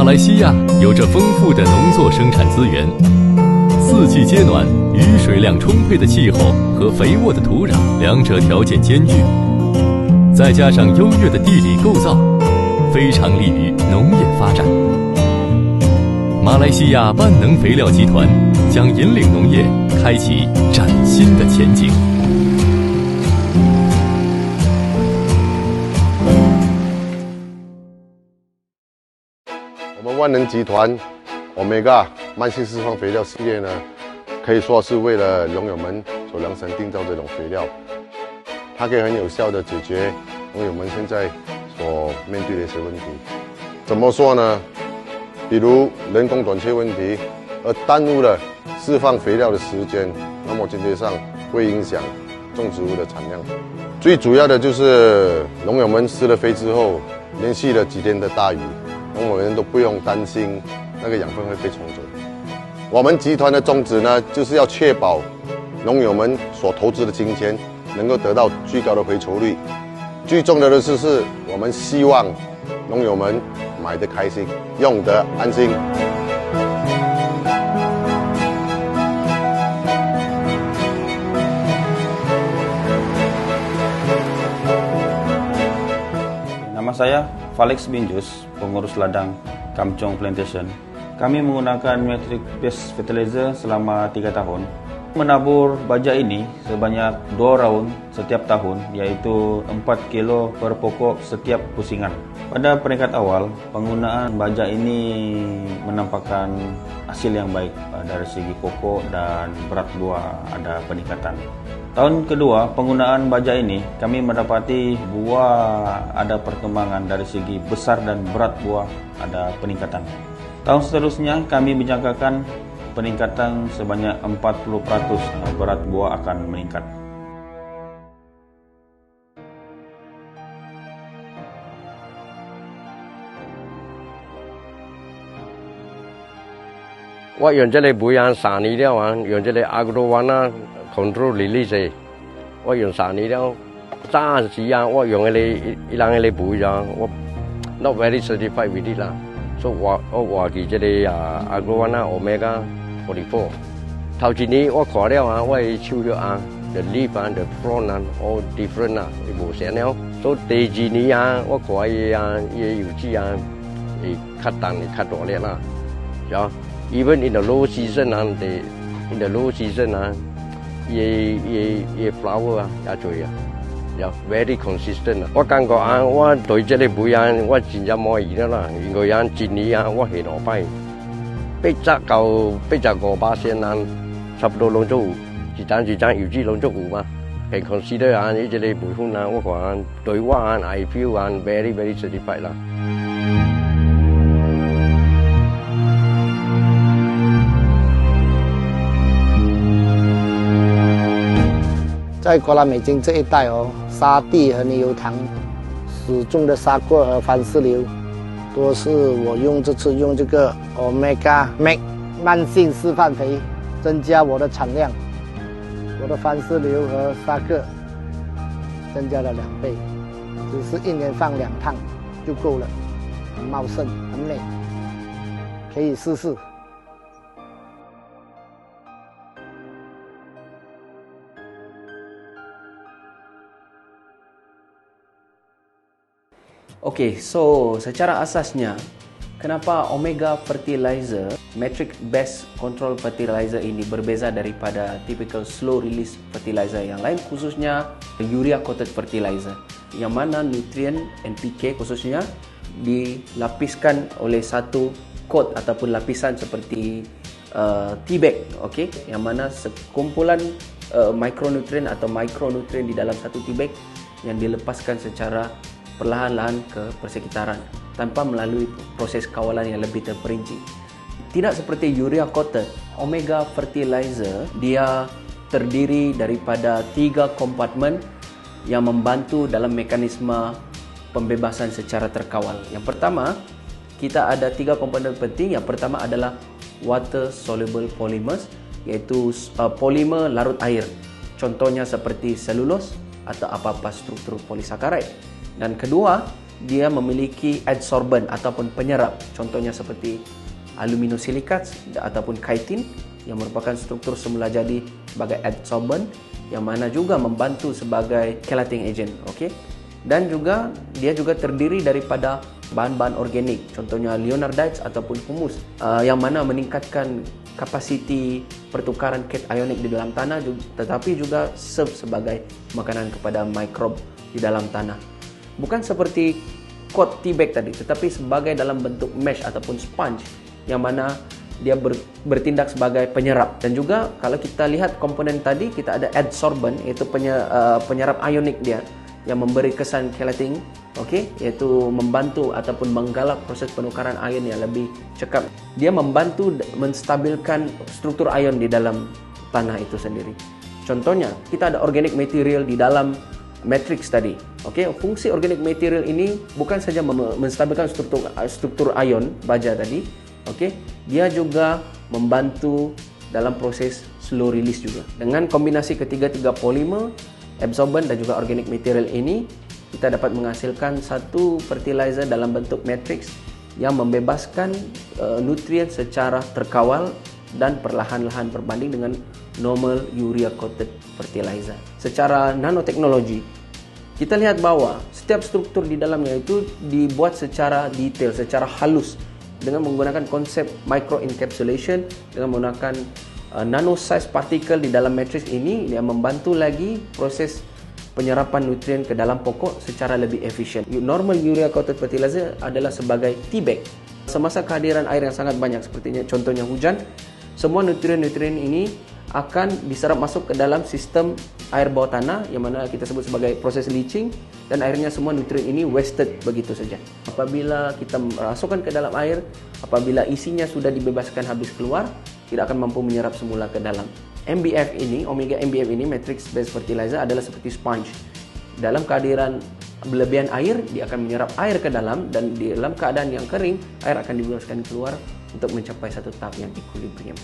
来西亚有着丰富的农作生产资源，四季皆暖，雨水量充沛的气候和肥沃的土壤，两者条件兼具，再加上优越的地理构造，非常利于农业发展。马来西亚万能肥料集团将引领农业开启崭新的前景。我们万能集团 Omega 慢性释放肥料系列呢，可以说是为了农友们所量身定造这种肥料，它可以很有效地解决农友们现在所面对的一些问题。怎么说呢？比如人工短缺问题，而耽误了释放肥料的时间，那么间接上会影响种植物的产量。最主要的就是农友们施了肥之后，连续了几天的大雨，农友们都不用担心那个养分会被冲走。我们集团的宗旨呢，就是要确保农友们所投资的金钱能够得到最高的回酬率。最重要的是我们希望农友们买得开心，用得安心。Nama saya Felix Binjus, pengurus ladang Kamchong Plantation. Kami menggunakan Matrix Base Fertilizer selama 3 tahun. Menabur baja ini sebanyak 2 raun setiap tahun, yaitu 4 kilo per pokok setiap pusingan. Pada peringkat awal, penggunaan baja ini menampakkan hasil yang baik dari segi pokok dan berat buah ada peningkatan. Tahun kedua penggunaan baja ini, kami mendapati buah ada perkembangan dari segi besar dan berat buah ada peningkatan. Tahun seterusnya kami menjangkakan peningkatan sebanyak 40% berat buah akan meningkat. Wa yon jale buyan sani dia wan yon jale agrowana control release wa yon sani dia sa si ya wa yon ele ilang ele buya wa not very certified with it lah. So wa ki jale agrowana omega 44 thau chi ni wa kho dia wa chu yo the leaf and the frond and all different bu se neo so te ji ni wa kho ye yu ji e kat tan kat do le la ya. Even in the low season in the low season ye flower ya chui ya very consistent. 我感觉我对这个培养我真正满意啦，因为今年我下落摆85%差不多拢做有，一张有机拢做有嘛。can consider 呢这个培训我看对我I feel very satisfied 啦。在瓜拉美金这一带沙地和泥油塘使种的沙葛和番石榴，都是我这次用这个 Omega Max 慢性释放肥，增加我的产量。我的番石榴和沙葛增加了2倍，只是1年放2趟就够了，很茂盛，很美，可以试试。Okey, so secara asasnya, kenapa Omega Fertilizer, Matrix Base Control Fertilizer ini berbeza daripada typical slow release fertilizer yang lain, khususnya urea coated fertilizer, yang mana nutrien NPK khususnya dilapiskan oleh satu coat ataupun lapisan seperti tea bag, okey, yang mana sekumpulan mikronutrien atau mikronutrien di dalam satu tea bag yang dilepaskan secara perlahan-lahan ke persekitaran tanpa melalui proses kawalan yang lebih terperinci. Tidak seperti urea coated, Omega Fertilizer dia terdiri daripada 3 kompartmen yang membantu dalam mekanisme pembebasan secara terkawal. Yang pertama, kita ada 3 komponen penting. Yang pertama adalah water soluble polymers, iaitu polimer larut air. Contohnya seperti selulose atau apa-apa struktur polisakaride. Dan kedua, dia memiliki adsorbent ataupun penyerap. Contohnya seperti aluminosilikat ataupun chitin yang merupakan struktur semula jadi sebagai adsorbent, yang mana juga membantu sebagai chelating agent. Okey. Dan juga dia juga terdiri daripada bahan-bahan organik, contohnya leonardites ataupun humus, yang mana meningkatkan kapasiti pertukaran cation di dalam tanah, tetapi juga serve sebagai makanan kepada mikrob di dalam tanah. Bukan seperti coat tea bag tadi, tetapi sebagai dalam bentuk mesh ataupun sponge, yang mana dia bertindak sebagai penyerap. Dan juga kalau kita lihat komponen tadi, kita ada adsorbent, iaitu penyerap ionik dia yang memberi kesan chelating, okey, iaitu membantu ataupun menggalak proses penukaran ion yang lebih cekap. Dia membantu menstabilkan struktur ion di dalam tanah itu sendiri. Contohnya, kita ada organic material di dalam matrix tadi. Okey, fungsi organic material ini bukan saja menstabilkan struktur ion baja tadi, okey, dia juga membantu dalam proses slow release juga. Dengan kombinasi ketiga-tiga polimer, absorbent dan juga organic material ini, kita dapat menghasilkan satu fertilizer dalam bentuk matrix yang membebaskan nutrien secara terkawal dan perlahan-lahan berbanding dengan normal urea coated fertilizer. Secara nanoteknologi, kita lihat bahwa setiap struktur di dalamnya itu dibuat secara detail, secara halus dengan menggunakan konsep micro encapsulation, dengan menggunakan nano size particle di dalam matrix ini yang membantu lagi proses penyerapan nutrien ke dalam pokok secara lebih efisien. Normal urea coated fertilizer adalah sebagai tea bag. Semasa kehadiran air yang sangat banyak, sepertinya contohnya hujan, semua nutrien-nutrien ini akan diserap masuk ke dalam sistem air bawah tanah, yang mana kita sebut sebagai proses leaching, dan akhirnya semua nutrien ini wasted begitu saja. Apabila kita masukkan ke dalam air, apabila isinya sudah dibebaskan habis keluar, tidak akan mampu menyerap semula ke dalam. MBF ini, Omega MBF ini, matrix based fertilizer, adalah seperti sponge. Dalam kehadiran berlebihan air, dia akan menyerap air ke dalam, dan di dalam keadaan yang kering, air akan dibebaskan keluar untuk mencapai satu tahap yang equilibrium.